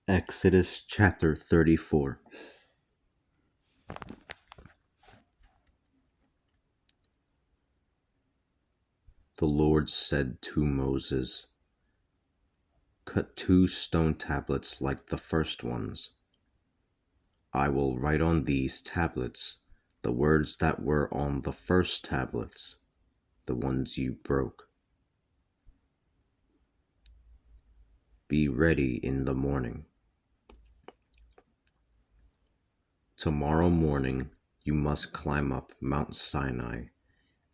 Exodus chapter 34. The Lord said to Moses, "Cut 2 stone tablets like the first ones. I will write on these tablets the words that were on the first tablets, the ones you broke. Be ready in the morning. Tomorrow morning you must climb up Mount Sinai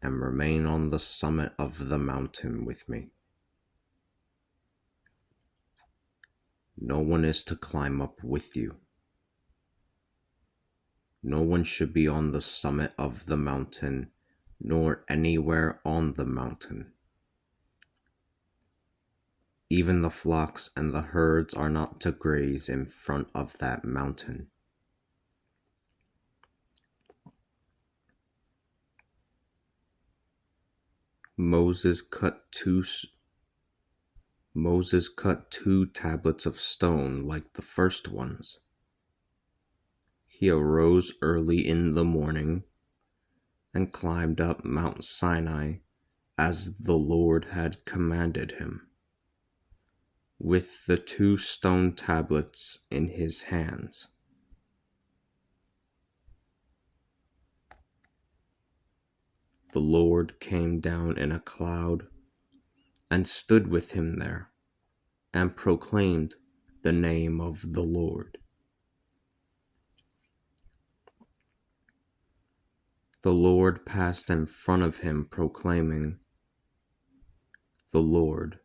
and remain on the summit of the mountain with me. No one is to climb up with you. No one should be on the summit of the mountain, nor anywhere on the mountain. Even the flocks and the herds are not to graze in front of that mountain. Moses cut two tablets of stone like the first ones. He arose early in the morning and climbed up Mount Sinai as the Lord had commanded him, with the 2 stone tablets in his hands. The Lord came down in a cloud and stood with him there and proclaimed the name of the Lord. The Lord passed in front of him, proclaiming, the Lord,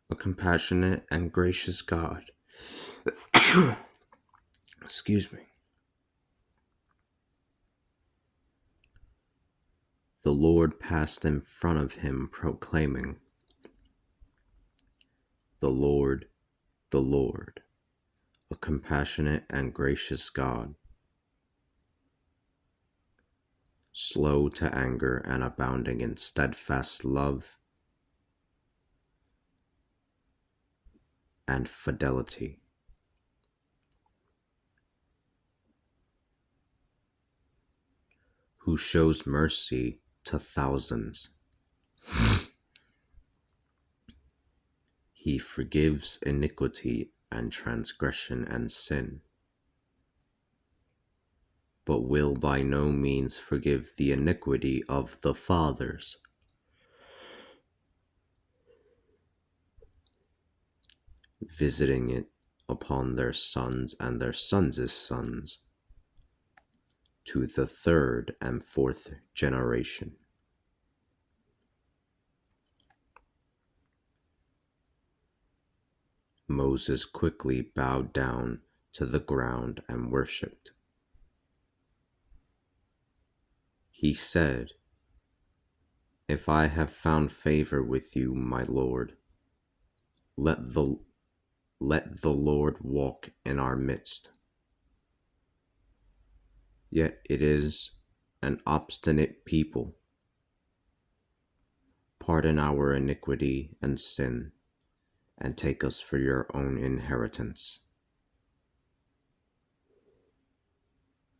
a compassionate and gracious God." Excuse me. The Lord passed in front of him, proclaiming, the Lord, a compassionate and gracious God, slow to anger and abounding in steadfast love and fidelity, who shows mercy to thousands. He forgives iniquity and transgression and sin, but will by no means forgive the iniquity of the fathers, visiting it upon their sons and their sons' sons, to the 3rd and 4th generation. Moses quickly bowed down to the ground and worshipped. He said, "If I have found favor with you, my Lord, let the Lord walk in our midst. Yet it is an obstinate people. Pardon our iniquity and sin, and take us for your own inheritance."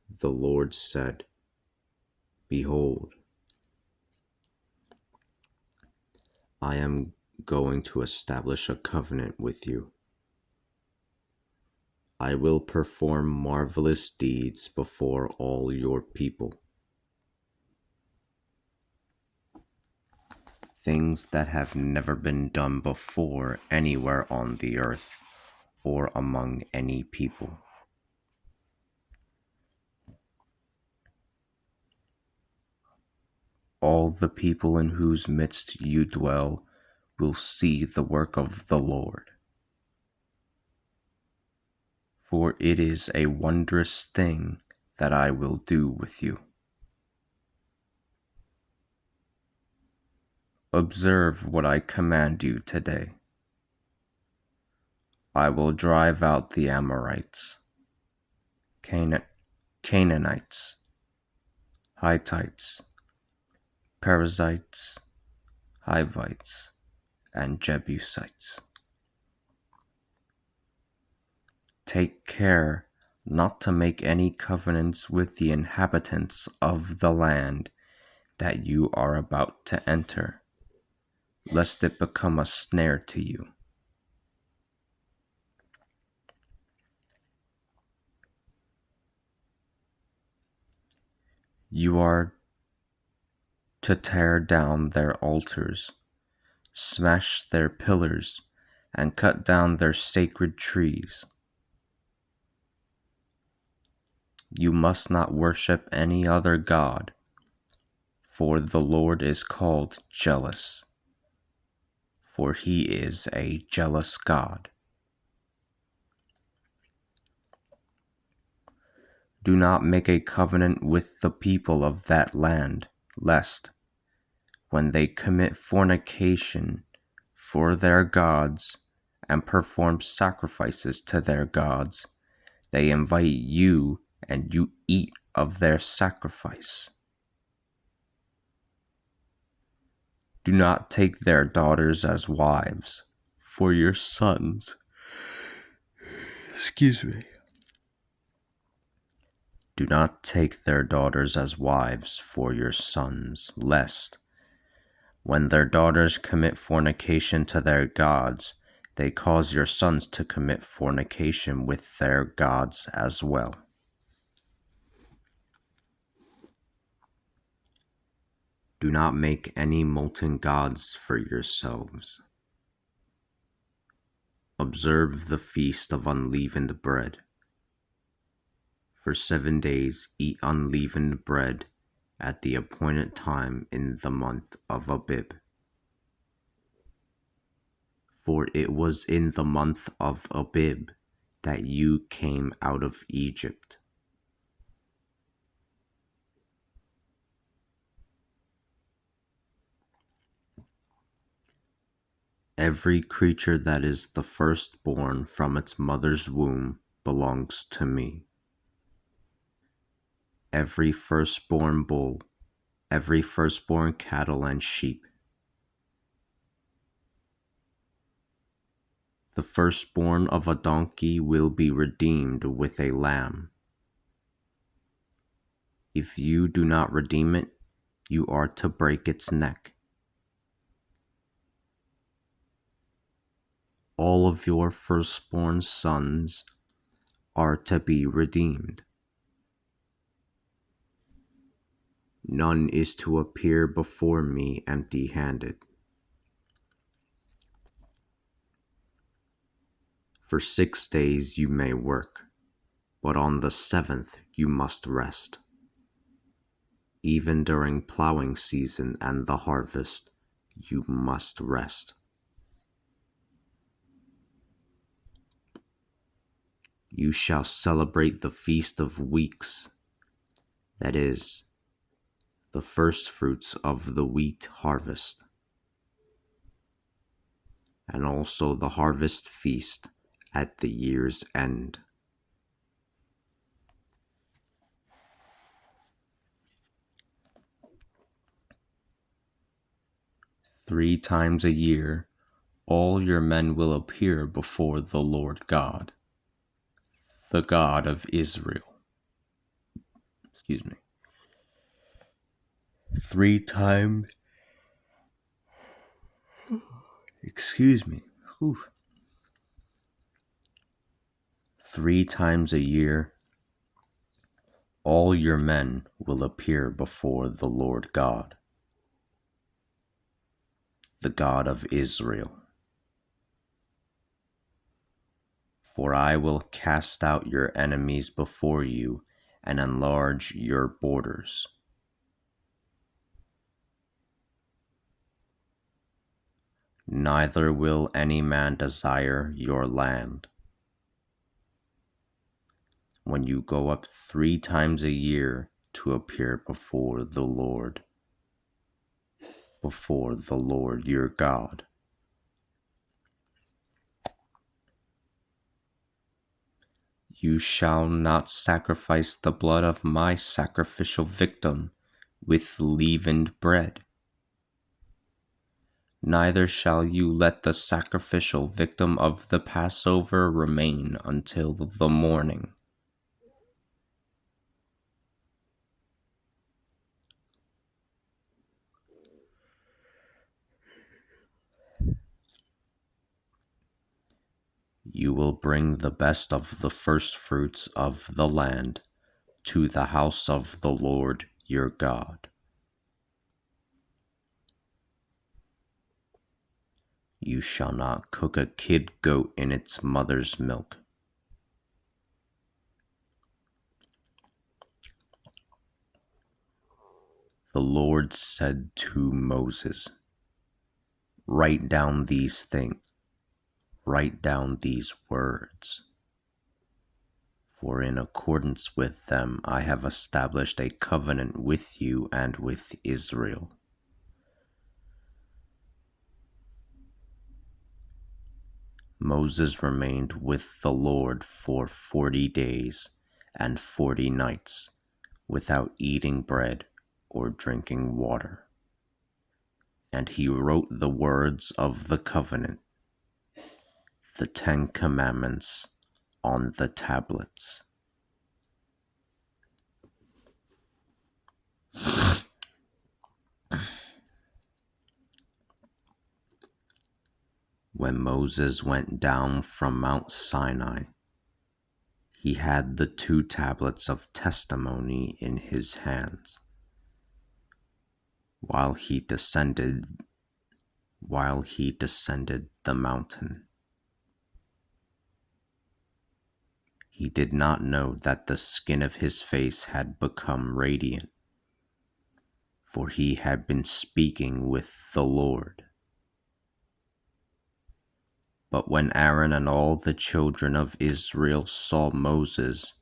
The Lord said, "Behold, I am going to establish a covenant with you. I will perform marvelous deeds before all your people, things that have never been done before anywhere on the earth or among any people. All the people in whose midst you dwell will see the work of the Lord. For it is a wondrous thing that I will do with you. Observe what I command you today. I will drive out the Amorites, Canaanites, Hittites, Perizzites, Hivites, and Jebusites. Take care not to make any covenants with the inhabitants of the land that you are about to enter, lest it become a snare to you. You are to tear down their altars, smash their pillars, and cut down their sacred trees. You must not worship any other god, for the Lord is called jealous, for he is a jealous God. Do not make a covenant with the people of that land, lest, when they commit fornication for their gods and perform sacrifices to their gods, they invite you and you eat of their sacrifice. Do not take their daughters as wives for your sons. Do not take their daughters as wives for your sons, lest, when their daughters commit fornication to their gods, they cause your sons to commit fornication with their gods as well. Do not make any molten gods for yourselves. Observe the feast of unleavened bread. For 7 days eat unleavened bread at the appointed time in the month of Abib. For it was in the month of Abib that you came out of Egypt. Every creature that is the firstborn from its mother's womb belongs to me. Every firstborn bull, every firstborn cattle and sheep, the firstborn of a donkey will be redeemed with a lamb. If you do not redeem it, you are to break its neck. All of your firstborn sons are to be redeemed. None is to appear before me empty-handed. For 6 days you may work, but on the 7th you must rest. Even during plowing season and the harvest, you must rest. You shall celebrate the Feast of Weeks, that is, the first fruits of the wheat harvest, and also the harvest feast at the year's end. Three times a year, all your men will appear before the Lord God, the God of Israel. Three times a year, all your men will appear before the Lord God, the God of Israel. For I will cast out your enemies before you and enlarge your borders. Neither will any man desire your land. When you go up 3 times a year to appear before the Lord your God. You shall not sacrifice the blood of my sacrificial victim with leavened bread. Neither shall you let the sacrificial victim of the Passover remain until the morning. You will bring the best of the firstfruits of the land to the house of the Lord your God. You shall not cook a kid goat in its mother's milk. The Lord said to Moses, Write down these words, for in accordance with them I have established a covenant with you and with Israel. Moses remained with the Lord for 40 days and 40 nights without eating bread or drinking water. And he wrote the words of the covenant, the 10 Commandments, on the tablets. When Moses went down from Mount Sinai, he had the 2 tablets of testimony in his hands. While he descended the mountain, he did not know that the skin of his face had become radiant, for he had been speaking with the Lord. But when Aaron and all the children of Israel saw Moses,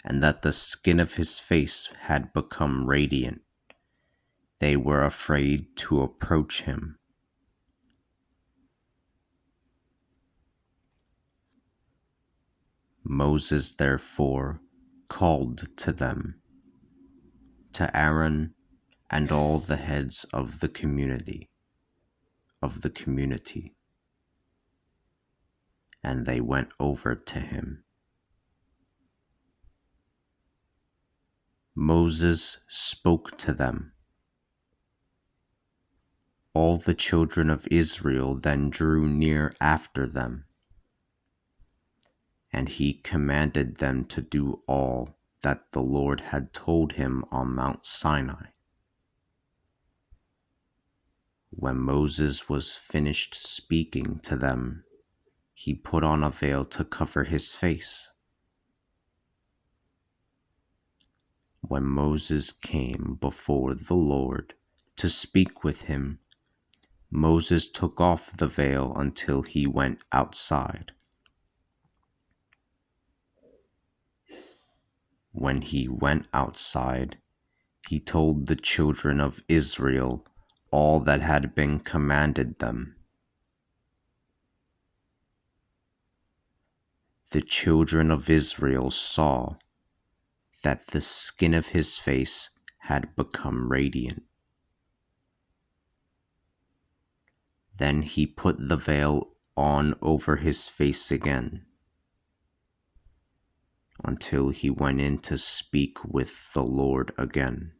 and that the skin of his face had become radiant, they were afraid to approach him. Moses therefore called to them, to Aaron and all the heads of the community, and they went over to him. Moses spoke to them. All the children of Israel then drew near after them, and he commanded them to do all that the Lord had told him on Mount Sinai. When Moses was finished speaking to them, he put on a veil to cover his face. When Moses came before the Lord to speak with him, Moses took off the veil until he went outside. When he went outside, he told the children of Israel all that had been commanded them. The children of Israel saw that the skin of his face had become radiant. Then he put the veil on over his face again, until he went in to speak with the Lord again.